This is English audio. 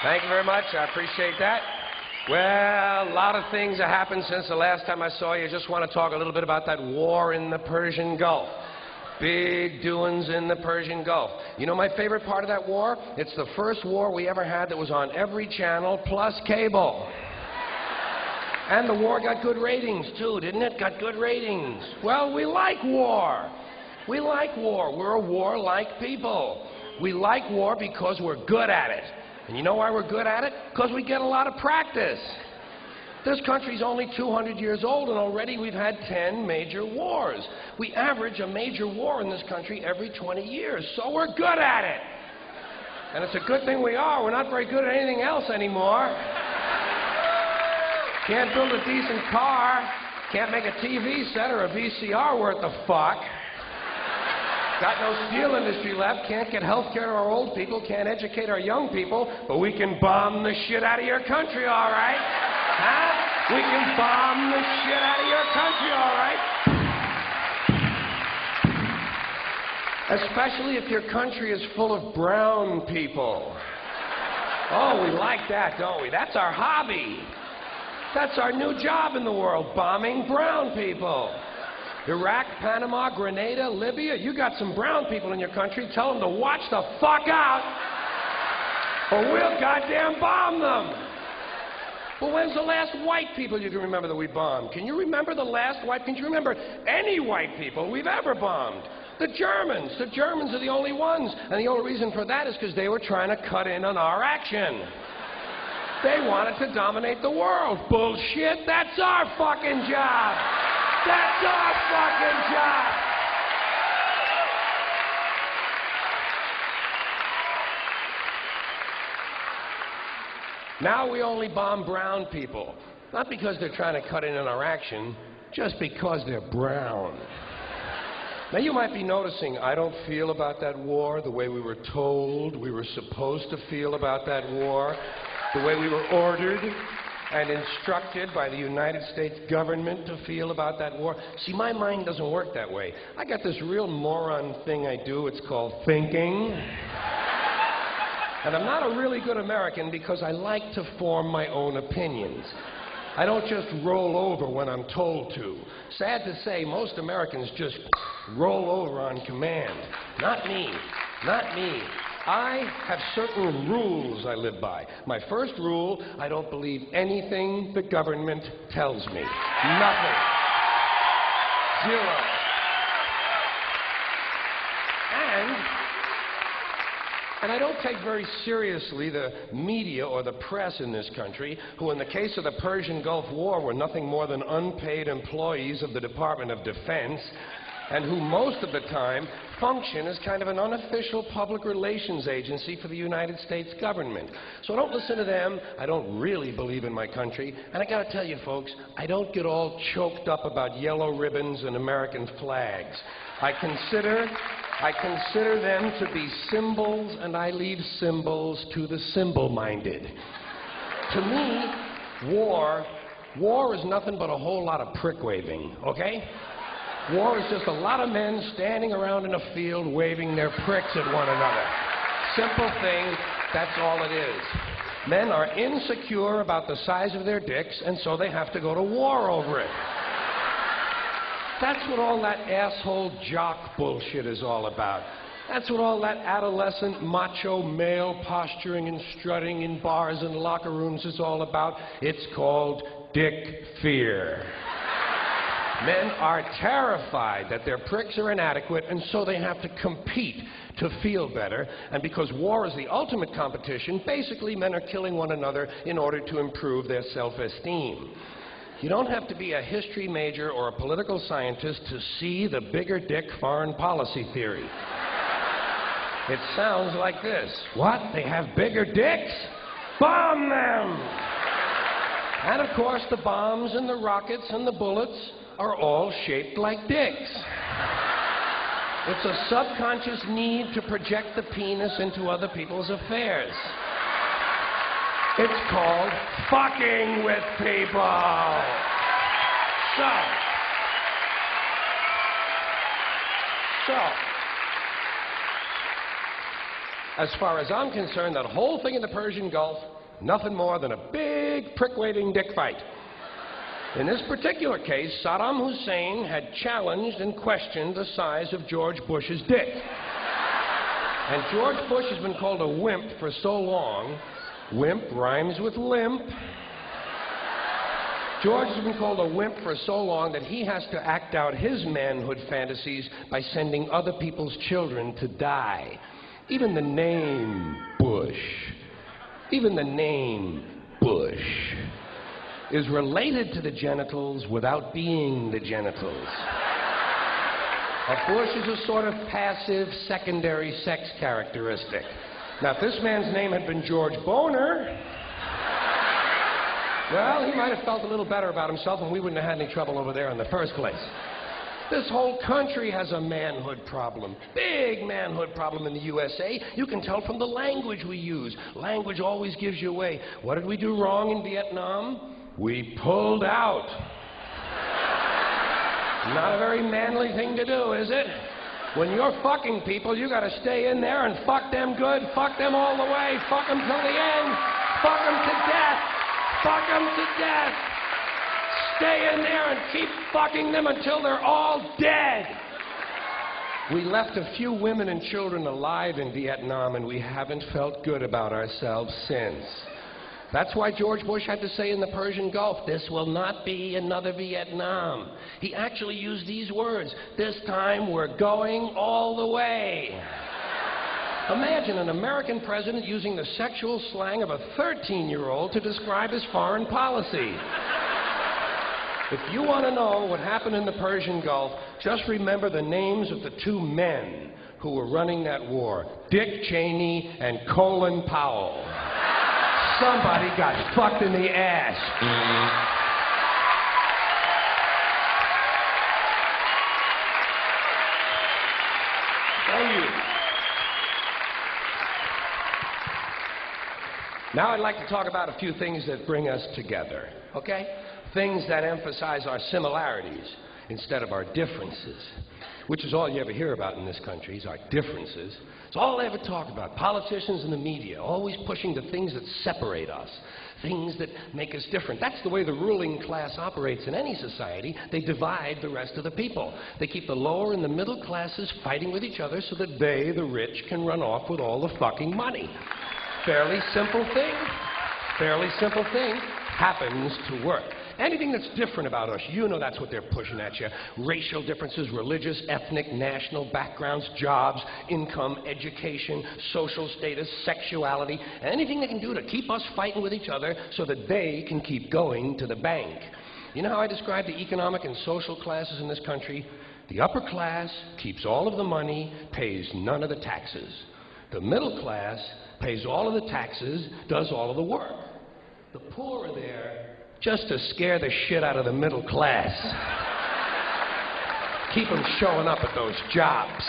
Thank you very much. I appreciate that. Well, a lot of things have happened since the last time I saw you. I just want to talk a little bit about that war in the Persian Gulf. Big doings in the Persian Gulf. You know my favorite part of that war? It's the first war we ever had that was on every channel plus cable. And the war got good ratings, too, didn't it? Got good ratings. Well, we like war. We like war. We're a war-like people. We like war because we're good at it. And you know why we're good at it? Because we get a lot of practice. This country's only 200 years old, and already we've had 10 major wars. We average a major war in this country every 20 years, so we're good at it. And it's a good thing we are. We're not very good at anything else anymore. Can't build a decent car, can't make a TV set or a VCR worth a fuck. Got no steel industry left, can't get health care to our old people, can't educate our young people, but we can bomb the shit out of your country, all right? Huh? We can bomb the shit out of your country, all right? Especially if your country is full of brown people. Oh, we like that, don't we? That's our hobby. That's our new job in the world, bombing brown people. Iraq, Panama, Grenada, Libya, you got some brown people in your country, tell them to watch the fuck out, or we'll goddamn bomb them. But when's the last white people you can remember that we bombed? Can you remember the last white, can you remember any white people we've ever bombed? The Germans. The Germans are the only ones, and the only reason for that is because they were trying to cut in on our action. They wanted to dominate the world. Bullshit, that's our fucking job. That's our fucking job! Now we only bomb brown people. Not because they're trying to cut in on our action, just because they're brown. Now you might be noticing I don't feel about that war the way we were told we were supposed to feel about that war, the way we were ordered and instructed by the United States government to feel about that war. See, my mind doesn't work that way. I got this real moron thing I do. It's called thinking. And I'm not a really good American because I like to form my own opinions. I don't just roll over when I'm told to. Sad to say, most Americans just roll over on command. Not me. Not me. I have certain rules I live by. My first rule, I don't believe anything the government tells me. Nothing. Zero. And I don't take very seriously the media or the press in this country, who in the case of the Persian Gulf War were nothing more than unpaid employees of the Department of Defense, and who most of the time function as kind of an unofficial public relations agency for the United States government. So don't listen to them. I don't really believe in my country. And I gotta tell you folks, I don't get all choked up about yellow ribbons and American flags. I consider them to be symbols, and I leave symbols to the symbol-minded. To me, war is nothing but a whole lot of prick-waving, okay? War is just a lot of men standing around in a field waving their pricks at one another. Simple thing, that's all it is. Men are insecure about the size of their dicks, and so they have to go to war over it. That's what all that asshole jock bullshit is all about. That's what all that adolescent macho male posturing and strutting in bars and locker rooms is all about. It's called dick fear. Men are terrified that their pricks are inadequate, and so they have to compete to feel better. And because war is the ultimate competition, basically men are killing one another in order to improve their self-esteem. You don't have to be a history major or a political scientist to see the bigger dick foreign policy theory. It sounds like this. What? They have bigger dicks? Bomb them! And of course, the bombs and the rockets and the bullets are all shaped like dicks. It's a subconscious need to project the penis into other people's affairs. It's called fucking with people. So, as far as I'm concerned, that whole thing in the Persian Gulf Nothing more than a big prick-waving dick fight. In this particular case, Saddam Hussein had challenged and questioned the size of George Bush's dick. And George Bush has been called a wimp for so long. Wimp rhymes with limp. George has been called a wimp for so long that he has to act out his manhood fantasies by sending other people's children to die. Even the name Bush is related to the genitals without being the genitals. A bush is a sort of passive secondary sex characteristic. Now, if this man's name had been George Boner, well, he might have felt a little better about himself and we wouldn't have had any trouble over there in the first place. This whole country has a manhood problem. Big manhood problem in the USA. You can tell from the language we use. Language always gives you away. What did we do wrong in Vietnam? We pulled out. Not a very manly thing to do, is it? When you're fucking people, you gotta stay in there and fuck them good, fuck them all the way, fuck them till the end, fuck them to death, fuck them to death. Stay in there and keep fucking them until they're all dead. We left a few women and children alive in Vietnam, and we haven't felt good about ourselves since. That's why George Bush had to say in the Persian Gulf, "This will not be another Vietnam." He actually used these words, "This time we're going all the way." Imagine an American president using the sexual slang of a 13-year-old to describe his foreign policy. If you want to know what happened in the Persian Gulf, just remember the names of the two men who were running that war, Dick Cheney and Colin Powell. Somebody got fucked in the ass. Thank you. Now I'd like to talk about a few things that bring us together, okay? Things that emphasize our similarities instead of our differences, which is all you ever hear about in this country, is our differences. It's all they ever talk about. Politicians and the media, always pushing the things that separate us, things that make us different. That's the way the ruling class operates in any society. They divide the rest of the people. They keep the lower and the middle classes fighting with each other so that they, the rich, can run off with all the fucking money. Fairly simple thing. Fairly simple thing. Happens to work. Anything that's different about us, you know that's what they're pushing at you. Racial differences, religious, ethnic, national backgrounds, jobs, income, education, social status, sexuality, anything they can do to keep us fighting with each other so that they can keep going to the bank. You know how I describe the economic and social classes in this country? The upper class keeps all of the money, pays none of the taxes. The middle class pays all of the taxes, does all of the work. The poor are there just to scare the shit out of the middle class. Keep them showing up at those jobs.